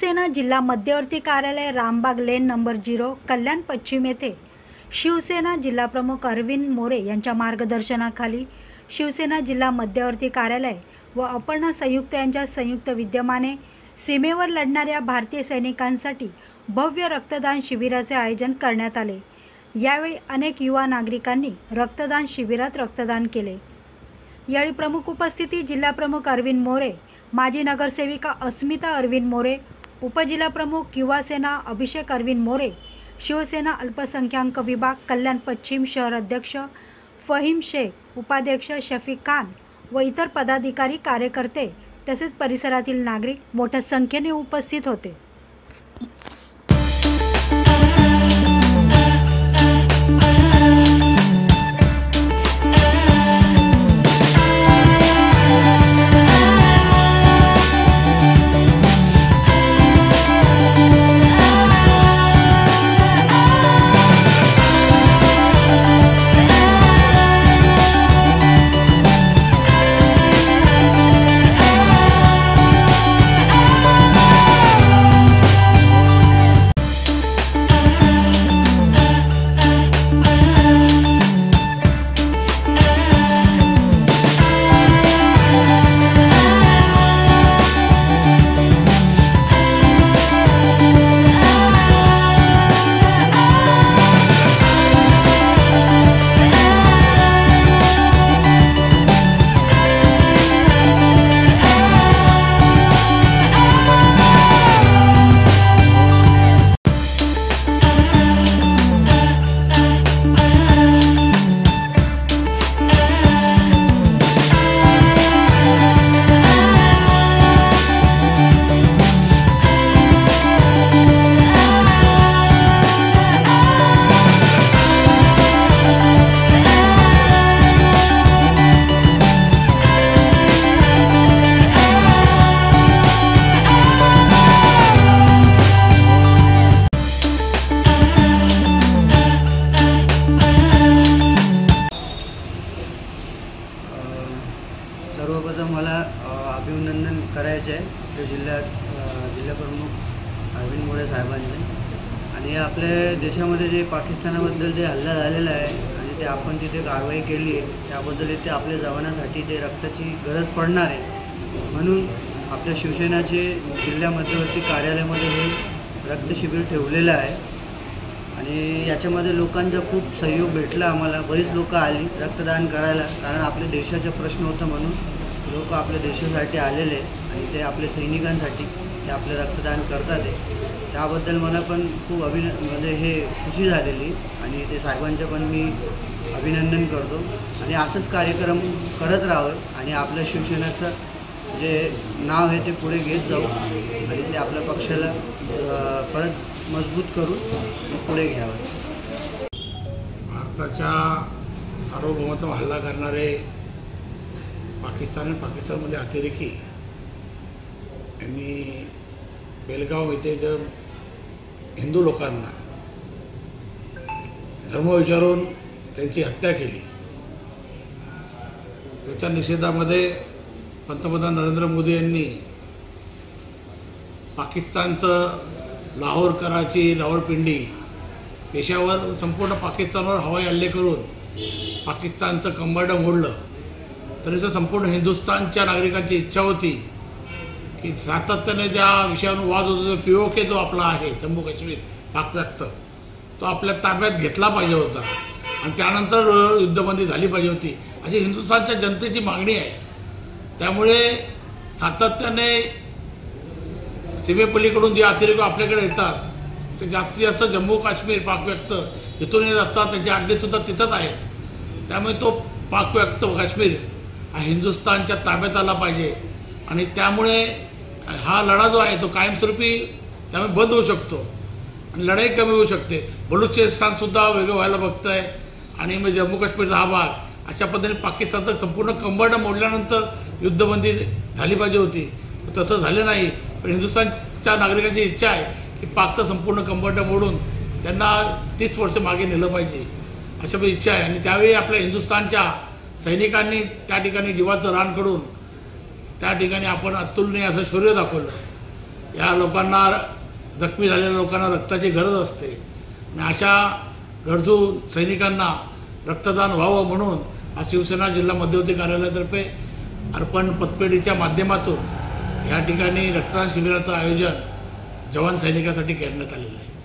शिवसेना जिल्हा मध्यवर्ती कार्यालय रामबाग लेन नंबर 0 कल्याण पश्चिम येथे शिवसेना जिल्हा प्रमुख अरविंद मोरे यांच्या मार्गदर्शनाखाली शिवसेना जिल्हा मध्यवर्ती कार्यालय व अपर्णा संयुक्त यांच्या संयुक्त विद्यमाने सीमेवर लढणाऱ्या भारतीय सैनिकांसाठी भव्य रक्तदान शिबिराचे आयोजन करण्यात आले। यावेळी अनेक युवा नागरिकांनी रक्तदान शिबिरात रक्तदान केले। यावेळी प्रमुख उपस्थिती जिल्हा प्रमुख अरविंद मोरे, माजी नगरसेविका अस्मिता अरविंद मोरे, उपजिल्हा प्रमुख युवा सेना अभिषेक अरविंद मोरे, शिवसेना अल्पसंख्याक विभाग कल्याण पश्चिम शहर अध्यक्ष फहीम शेख, उपाध्यक्ष शफीक खान व इतर पदाधिकारी कार्यकर्ते तसेच परिसरातील नागरिक मोठ्या संख्येने उपस्थित होते। सर्वप्रथम मला अभिनंदन करायचे आहे जिल्हा प्रमुख अरविंद मोरे साहेबांचे आणि आपल्या देशामध्ये जे पाकिस्तानाबद्दल जे हल्ला झालेला आहे आणि ते आपण तिथे कारवाई केली आहे त्याबद्दल इथे आपल्या जवानांसाठी ते रक्ताची गरज पडणार आहे। म्हणून आपल्या शिवसेनाचे जिल्हा मध्यवर्ती कार्यालयामध्ये हे रक्त शिबिर ठेवलेलं आहे आणि याच्यामध्ये लोकांचा खूप सहयोग भेटला। आम्हाला बरीच लोक आली रक्तदान करायला, कारण आपल्या देशाचा प्रश्न होता म्हणून लोक आपल्या देशासाठी आलेले आणि ते आपल्या सैनिकांसाठी ते आपले रक्तदान करतात आहे। त्याबद्दल मला पण खूप म्हणजे हे खुशी झालेली आणि ते साहेबांचं पण मी अभिनंदन करतो आणि असंच कार्यक्रम करत राहावं आणि आपल्या शिवसेनेचं जे नाव आहे ते पुढे घेत जाऊ आणि ते आपल्या पक्षाला परत मजबूत करून पुढे घ्यावं। भारताच्या सार्वभौमत्व हल्ला करणारे पाकिस्तानमध्ये अतिरेकी यांनी बेलगाव येथे जर हिंदू लोकांना धर्म विचारून त्यांची हत्या केली, त्याच्या निषेधामध्ये पंतप्रधान नरेंद्र मोदी यांनी पाकिस्तानचं लाहोर, कराची, रावळपिंडी, पेशावर संपूर्ण पाकिस्तानवर हवाई हल्ले करून पाकिस्तानचं कंबरड मोडलं। तरी संपूर्ण हिंदुस्थानच्या नागरिकांची इच्छा होती की सातत्याने ज्या विषयावर वाद होतो POK जो आपला आहे जम्मू काश्मीर पाकव्याप्त तो आपल्या ताब्यात घेतला पाहिजे होता आणि त्यानंतर युद्धबंदी झाली पाहिजे होती अशी हिंदुस्थानच्या जनतेची मागणी आहे। त्यामुळे सातत्याने सीमेपलीकडून जे अतिरेकी आपल्याकडे येतात ते जास्तीत जास्त जम्मू काश्मीर पाकव्याप्त इथून येत असतात, त्यांचे अड्डेसुद्धा तिथंच आहेत। त्यामुळे तो पाकव्याप्त काश्मीर हा हिंदुस्थानच्या ताब्यात आला पाहिजे आणि त्यामुळे हा लढा जो आहे तो कायमस्वरूपी त्यामुळे बंद होऊ शकतो आणि लढाई कमी होऊ शकते। बलुचिस्तानसुद्धा वेगळं व्हायला बघतं आहे आणि मग जम्मू काश्मीरचा हा भाग अशा पद्धतीने पाकिस्तानचं संपूर्ण कंबरड मोडल्यानंतर युद्धबंदी झाली पाहिजे होती, तसं झालं नाही। पण हिंदुस्थानच्या नागरिकांची इच्छा आहे की पाकचं संपूर्ण कंबरड मोडून त्यांना 30 वर्ष मागे नेलं पाहिजे अशी इच्छा आहे आणि त्यावेळी आपल्या हिंदुस्थानच्या सैनिकांनी त्या ठिकाणी जीवाचं रान करून त्या ठिकाणी आपण अतुलनीय असं शौर्य दाखवलं। या लोकांना, जखमी झालेल्या लोकांना रक्ताची गरज असते आणि अशा गरजू सैनिकांना रक्तदान व्हावं म्हणून आज शिवसेना जिल्हा मध्यवर्ती कार्यालयातर्फे अर्पण पतपेढीच्या माध्यमातून या ठिकाणी रक्तदान शिबिराचं आयोजन जवान सैनिकासाठी करण्यात आलेलं आहे.